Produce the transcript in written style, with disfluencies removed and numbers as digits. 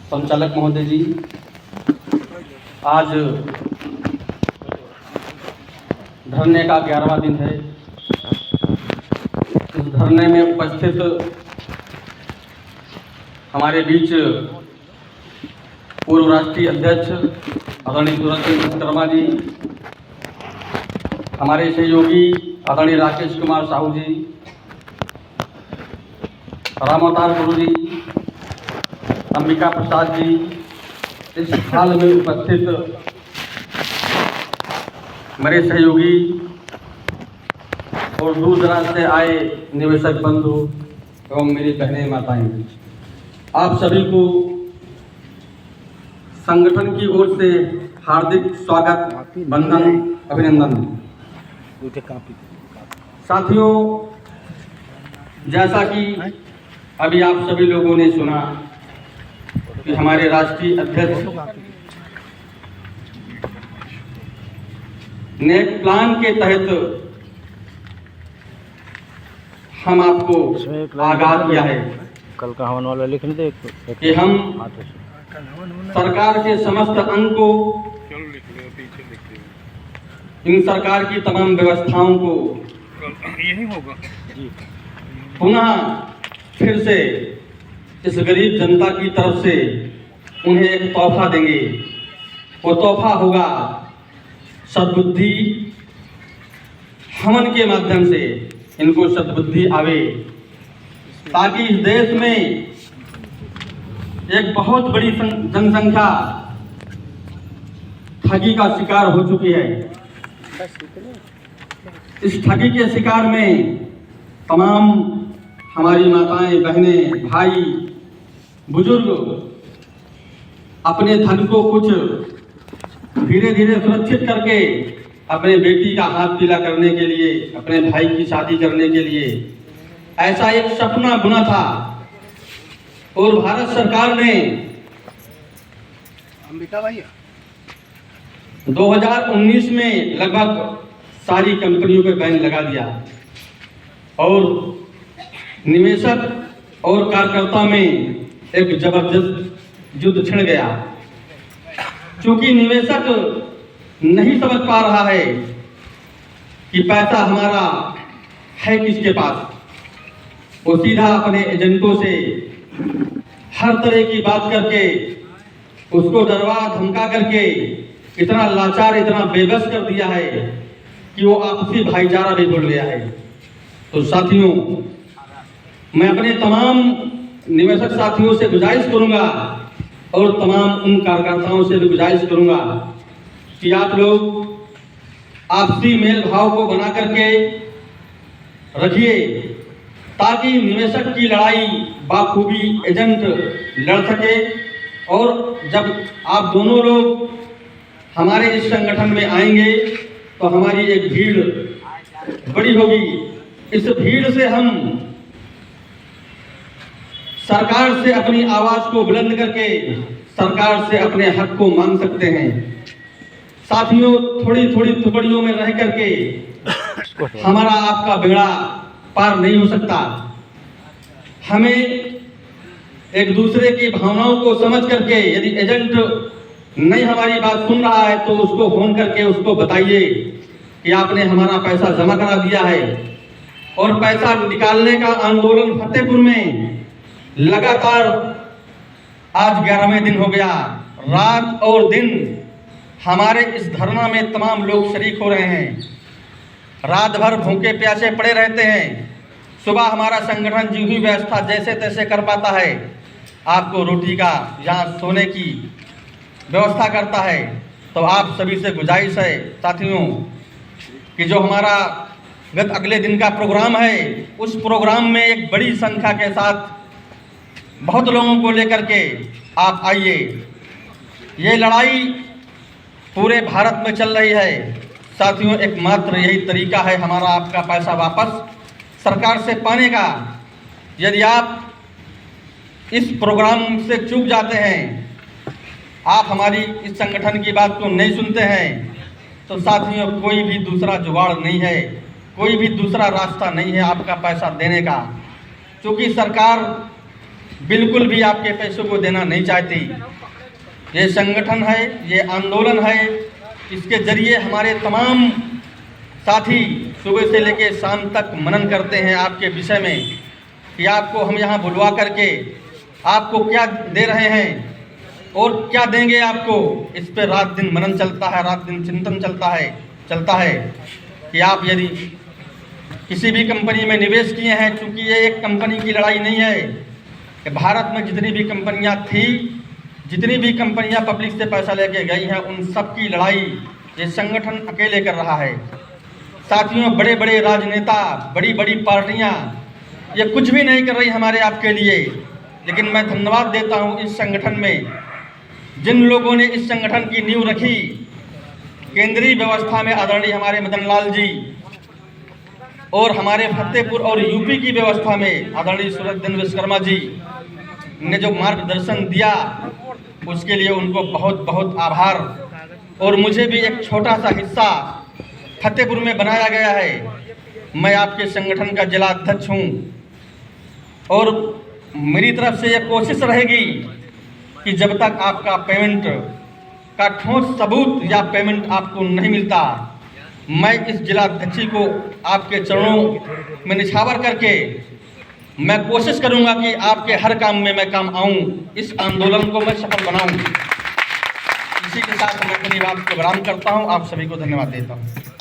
संचालक महोदय जी, आज धरने का 11वां दिन है। इस धरने में उपस्थित हमारे बीच पूर्व राष्ट्रीय अध्यक्ष आदरणीय सूरज सिंह विश्वकर्मा जी, हमारे सहयोगी आदरणीय राकेश कुमार साहू जी, रामावतार गुरु जी, अंबिका प्रसाद जी, इस हाल में उपस्थित मेरे सहयोगी और दूर दराज से आए निवेशक बंधु एवं मेरी बहनें माताएं, आप सभी को संगठन की ओर से हार्दिक स्वागत, वंदन, अभिनंदन। साथियों, जैसा कि अभी आप सभी लोगों ने सुना कि हमारे राष्ट्रीय अध्यक्ष ने एक प्लान के तहत हम आपको आगाह किया है कल का हवन वाला लिखने दे कि हम सरकार के समस्त अंग को, इन सरकार की तमाम व्यवस्थाओं को यही होगा पुनः फिर से इस गरीब जनता की तरफ से उन्हें एक तोहफा देंगे। वो तोहफा होगा सद्बुद्धि। हवन के माध्यम से इनको सद्बुद्धि आवे, ताकि इस देश में एक बहुत बड़ी जनसंख्या ठगी का शिकार हो चुकी है। इस ठगी के शिकार में तमाम हमारी माताएं, बहनें, भाई, बुजुर्ग अपने धन को कुछ धीरे धीरे सुरक्षित करके अपने बेटी का हाथ पीला करने के लिए, अपने भाई की शादी करने के लिए ऐसा एक सपना बुना था। और भारत सरकार ने 2019 में लगभग सारी कंपनियों पे बैन लगा दिया और निवेशक और कार्यकर्ता में एक जबरदस्त युद्ध छिड़ गया। क्योंकि निवेशक नहीं समझ पा रहा है कि पैसा हमारा है किसके पास। वो सीधा अपने एजेंटों से हर तरह की बात करके, उसको डरवा धमका करके इतना लाचार, इतना बेबस कर दिया है कि वो आपसी भाईचारा भी भूल गया है। तो साथियों, मैं अपने तमाम निवेशक साथियों से गुजारिश करूंगा और तमाम उन कार्यकर्ताओं से भी गुजारिश करूंगा कि आप लोग आपसी मेल भाव को बना करके रखिए, ताकि निवेशक की लड़ाई बाखूबी एजेंट लड़ सके। और जब आप दोनों लोग हमारे इस संगठन में आएंगे तो हमारी एक भीड़ बड़ी होगी। इस भीड़ से हम सरकार से अपनी आवाज को बुलंद करके सरकार से अपने हक को मांग सकते हैं। साथियों, थोड़ी थोड़ी टुकड़ियों में रह करके हमारा आपका बेड़ा पार नहीं हो सकता। हमें एक दूसरे की भावनाओं को समझ करके, यदि एजेंट नहीं हमारी बात सुन रहा है तो उसको फोन करके उसको बताइए कि आपने हमारा पैसा जमा करा दिया है। और पैसा निकालने का आंदोलन फतेहपुर में लगातार आज 11वें दिन हो गया। रात और दिन हमारे इस धरना में तमाम लोग शरीक हो रहे हैं। रात भर भूखे प्यासे पड़े रहते हैं। सुबह हमारा संगठन जी हुई व्यवस्था जैसे तैसे कर पाता है, आपको रोटी का, यहाँ सोने की व्यवस्था करता है। तो आप सभी से गुजारिश है साथियों कि जो हमारा अगले दिन का प्रोग्राम है, उस प्रोग्राम में एक बड़ी संख्या के साथ बहुत लोगों को लेकर के आप आइए। ये लड़ाई पूरे भारत में चल रही है साथियों। एकमात्र यही तरीका है हमारा आपका पैसा वापस सरकार से पाने का। यदि आप इस प्रोग्राम से चूक जाते हैं, आप हमारी इस संगठन की बात को नहीं सुनते हैं, तो साथियों कोई भी दूसरा जुगाड़ नहीं है, कोई भी दूसरा रास्ता नहीं है आपका पैसा देने का। क्योंकि सरकार बिल्कुल भी आपके पैसों को देना नहीं चाहती। ये संगठन है, ये आंदोलन है, इसके जरिए हमारे तमाम साथी सुबह से लेकर शाम तक मनन करते हैं आपके विषय में कि आपको हम यहाँ बुलवा करके आपको क्या दे रहे हैं और क्या देंगे आपको। इस पर रात दिन मनन चलता है, रात दिन चिंतन चलता है कि आप यदि किसी भी कंपनी में निवेश किए हैं, चूँकि ये एक कंपनी की लड़ाई नहीं है कि भारत में जितनी भी कंपनियां थी, जितनी भी कंपनियां पब्लिक से पैसा लेके गई हैं, उन सब की लड़ाई ये संगठन अकेले कर रहा है। साथियों, बड़े बड़े राजनेता, बड़ी बड़ी पार्टियां ये कुछ भी नहीं कर रही हमारे आपके लिए, लेकिन मैं धन्यवाद देता हूं इस संगठन में जिन लोगों ने इस संगठन की नींव रखी। केंद्रीय व्यवस्था में आदरणीय हमारे मदन लाल जी और हमारे फतेहपुर और यूपी की व्यवस्था में आदरणीय सुरजन विश्वकर्मा जी ने जो मार्गदर्शन दिया, उसके लिए उनको बहुत बहुत आभार। और मुझे भी एक छोटा सा हिस्सा फतेहपुर में बनाया गया है। मैं आपके संगठन का जिला अध्यक्ष हूँ और मेरी तरफ से यह कोशिश रहेगी कि जब तक आपका पेमेंट का ठोस सबूत या पेमेंट आपको नहीं मिलता, मैं इस जिला अध्यक्ष को आपके चरणों में निछावर करके मैं कोशिश करूंगा कि आपके हर काम में मैं काम आऊं, इस आंदोलन को मैं सफल बनाऊं। इसी के साथ मैं अपनी बात को विराम करता हूं। आप सभी को धन्यवाद देता हूं।